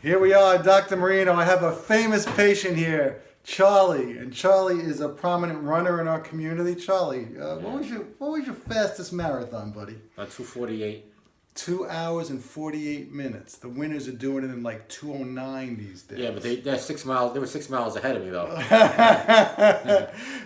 Here we are, Dr. Marino. I have a famous patient here, Charlie, and Charlie is a prominent runner in our community. Charlie, what was your fastest marathon, buddy? 2:48. 2 hours and 48 minutes. The winners are doing it in like 2:09 these days. Yeah, but they're 6 miles. They were 6 miles ahead of me though.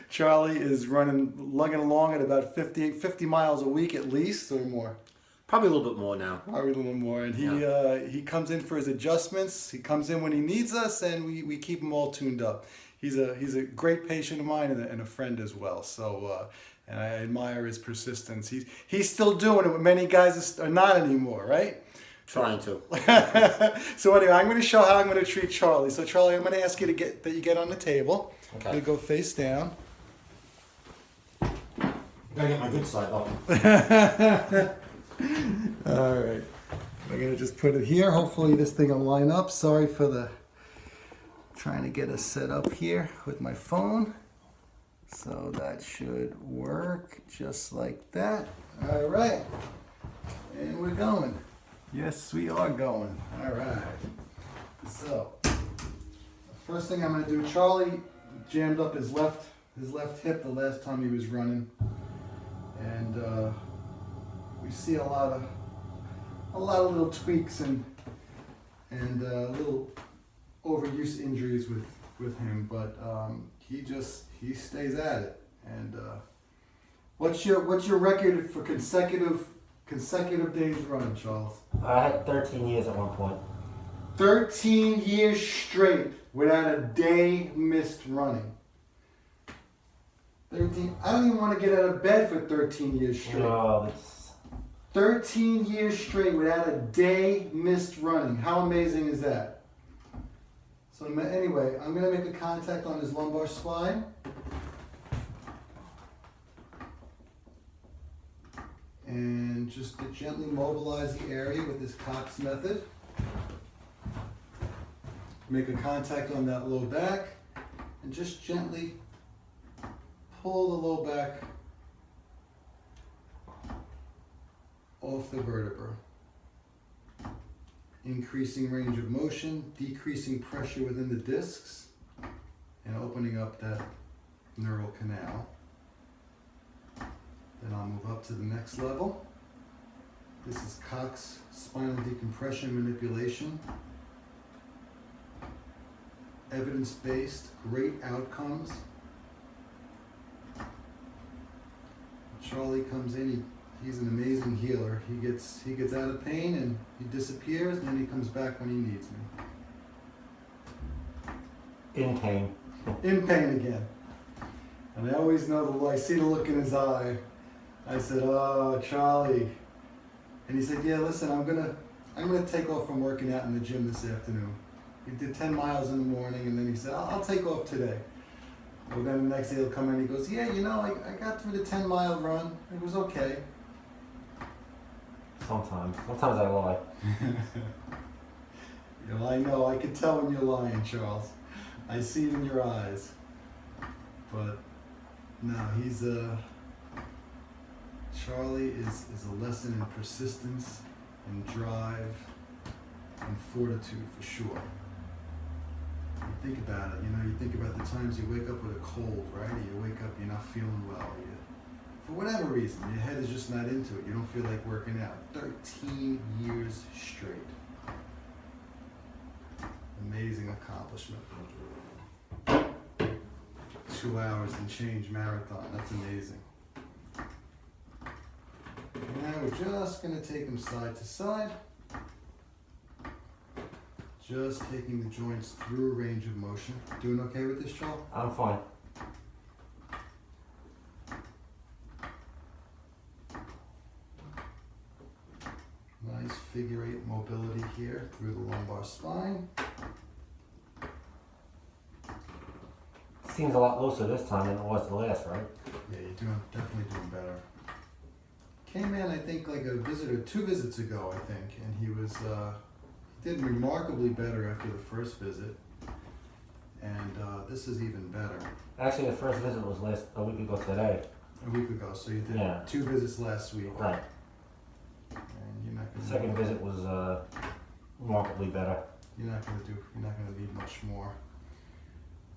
Charlie is lugging along at about 50 miles a week at least, or more. Probably a little bit more now. Probably a little more. And he comes in for his adjustments. He comes in when he needs us, and we keep him all tuned up. He's a great patient of mine and a friend as well. So and I admire his persistence. He's still doing it, but many guys are not anymore, right? Trying to. So anyway, I'm going to show how I'm going to treat Charlie. So Charlie, I'm going to ask you that you get on the table. Okay. I'm going to go face down. Gotta get my good side though. All right. We're going to just put it here. Hopefully this thing will line up. Sorry for trying to get us set up here with my phone. So that should work just like that. All right. And we're going. Yes, we are going. All right. So the first thing I'm going to do, Charlie jammed up his left hip the last time he was running. And we see a lot of little tweaks and little overuse injuries with him, but he stays at it. And what's your record for consecutive days running, Charles? I had 13 years at one point. 13 years straight without a day missed running. 13. I don't even want to get out of bed for 13 years straight. No, that's... 13 years straight without a day missed running. How amazing is that? So anyway, I'm going to make a contact on his lumbar spine. And just to gently mobilize the area with this Cox method. Make a contact on that low back and just gently pull the low back off the vertebra. Increasing range of motion, decreasing pressure within the discs, and opening up that neural canal. Then I'll move up to the next level. This is Cox spinal decompression manipulation. Evidence-based, great outcomes. Charlie comes in, he's an amazing healer. He gets out of pain and he disappears, and then he comes back when he needs me. In pain. In pain again. And I always know I see the look in his eye. I said, "Oh, Charlie." And he said, "Yeah, listen, I'm gonna take off from working out in the gym this afternoon." He did 10 miles in the morning, and then he said, I'll take off today. Well, then the next day he'll come in and he goes, "Yeah, I got through the 10-mile run. It was okay." Sometimes I lie. I know, I can tell when you're lying, Charles. I see it in your eyes. But no, Charlie is a lesson in persistence and drive and fortitude for sure. You think about it, you think about the times you wake up with a cold, right? You wake up, you're not feeling well. For whatever reason, your head is just not into it. You don't feel like working out. 13 years straight. Amazing accomplishment. 2 hours and change marathon. That's amazing. Now we're just going to take them side to side. Just taking the joints through a range of motion. Doing okay with this, Charles? I'm fine. Nice figure 8 mobility here through the lumbar spine. Seems a lot looser this time than it was the last, right? Yeah, you're definitely doing better. Came in, I think, like a visitor 2 visits ago, I think, and he did remarkably better after the first visit, and this is even better. Actually, the first visit was a week ago today. A week ago, so you did 2 visits last week. Right. And you're not The second visit was remarkably better. You're not gonna need much more.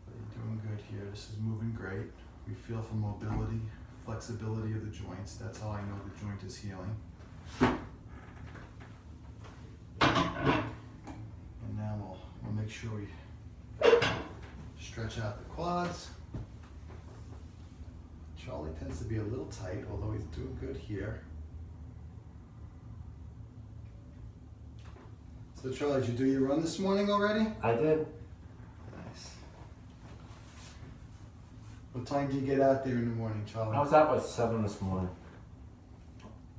But you're doing good here. This is moving great. We feel for mobility, flexibility of the joints. That's how I know the joint is healing. And now we'll make sure we stretch out the quads. Charlie tends to be a little tight, although he's doing good here. So Charlie, did you do your run this morning already? I did. Nice. What time do you get out there in the morning, Charlie? I was out by 7 this morning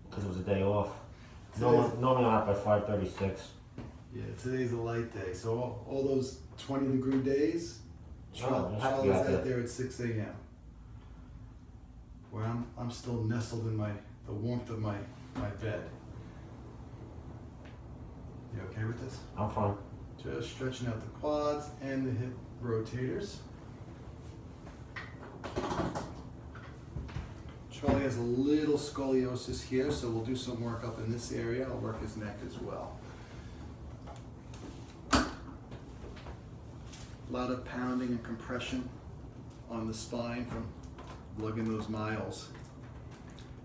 because it was a day off. Normally I'm out by 5:36. Yeah, today's a light day, so all those 20-degree days, Oh, I have to be Charlie's out there. out there at 6 a.m. Where I'm still nestled in the warmth of my bed. You okay with this? I'm fine. Just stretching out the quads and the hip rotators. Charlie has a little scoliosis here, so we'll do some work up in this area. I'll work his neck as well. A lot of pounding and compression on the spine from lugging those miles.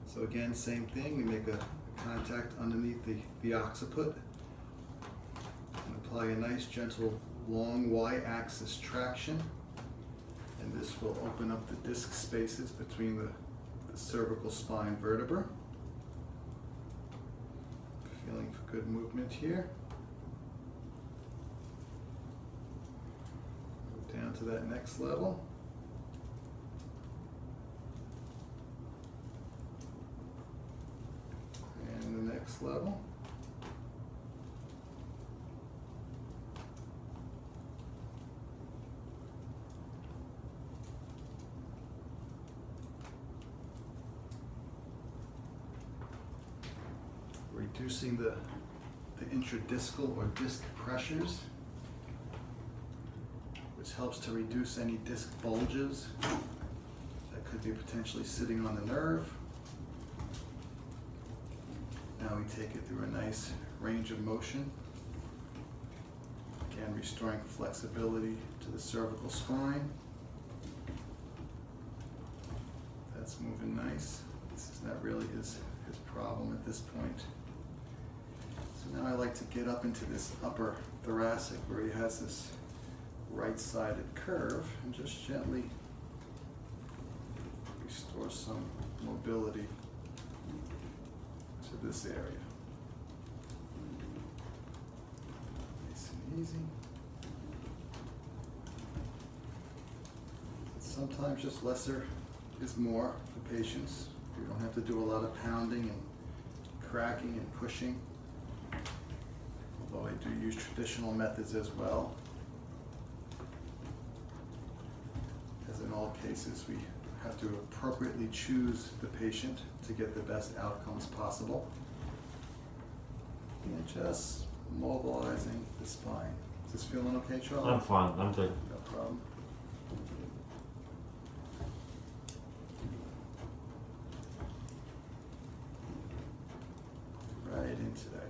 So again, same thing, we make a contact underneath the occiput and apply a nice gentle long y-axis traction, and this will open up the disc spaces between the cervical spine vertebra. Feeling for good movement here. Move down to that next level. And the next level. Reducing the intradiscal or disc pressures, which helps to reduce any disc bulges that could be potentially sitting on the nerve. Now we take it through a nice range of motion. Again, restoring flexibility to the cervical spine. That's moving nice. This is not really his problem at this point. So now I like to get up into this upper thoracic where he has this right-sided curve and just gently restore some mobility to this area. Nice and easy. Sometimes just lesser is more for patients. You don't have to do a lot of pounding and cracking and pushing, although I do use traditional methods as well. As in all cases, we have to appropriately choose the patient to get the best outcomes possible. And just mobilizing the spine. Is this feeling okay, Charlie? I'm fine. I'm good. No problem. Right into that